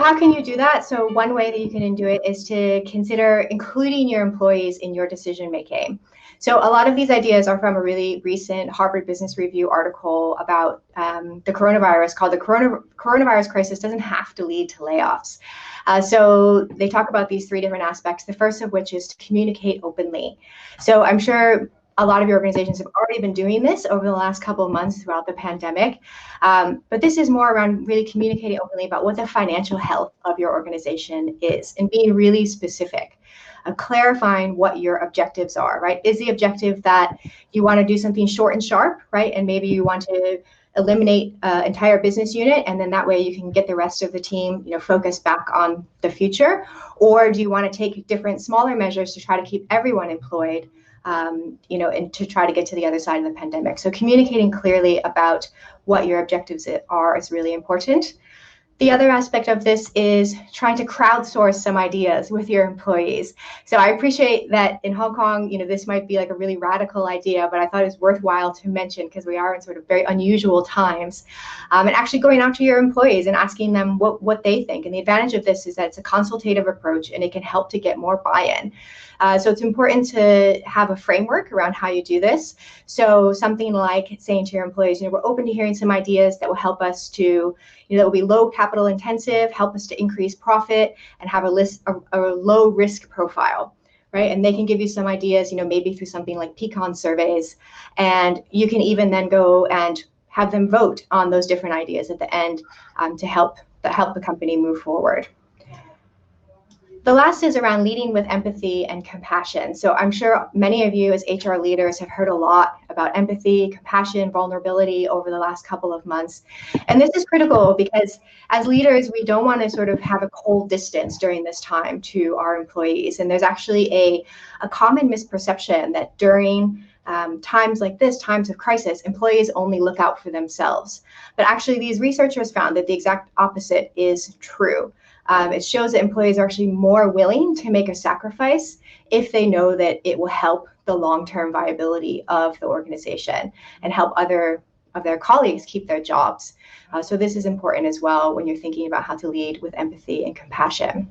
how can you do that? So one way that you can do it is to consider including your employees in your decision making. So a lot of these ideas are from a really recent Harvard Business Review article about the coronavirus, called The Coronavirus Crisis Doesn't Have to Lead to Layoffs. So they talk about these three different aspects, the first of which is to communicate openly. So I'm sure a lot of your organizations have already been doing this over the last couple of months throughout the pandemic. But this is more around really communicating openly about what the financial health of your organization is and being really specific. Clarifying what your objectives are, right? Is the objective that you want to do something short and sharp, right? And maybe you want to eliminate an entire business unit, and then that way you can get the rest of the team, focused back on the future? Or do you want to take different smaller measures to try to keep everyone employed, and to try to get to the other side of the pandemic? So communicating clearly about what your objectives are is really important. The other aspect of this is trying to crowdsource some ideas with your employees. So I appreciate that in Hong Kong, this might be like a really radical idea, but I thought it was worthwhile to mention because we are in sort of very unusual times. And actually going out to your employees and asking them what they think. And the advantage of this is that it's a consultative approach and it can help to get more buy-in. So it's important to have a framework around how you do this. So something like saying to your employees, we're open to hearing some ideas that will help us to, that will be low capital intensive, help us to increase profit, and have a low risk profile, right? And they can give you some ideas, maybe through something like pecan surveys. And you can even then go and have them vote on those different ideas at the end to help the company move forward. The last is around leading with empathy and compassion. So I'm sure many of you as HR leaders have heard a lot about empathy, compassion, vulnerability over the last couple of months. And this is critical because as leaders, we don't want to sort of have a cold distance during this time to our employees. And there's actually a common misperception that during times like this, times of crisis, employees only look out for themselves. But actually, these researchers found that the exact opposite is true. It shows that employees are actually more willing to make a sacrifice if they know that it will help the long-term viability of the organization and help other of their colleagues keep their jobs. So this is important as well when you're thinking about how to lead with empathy and compassion.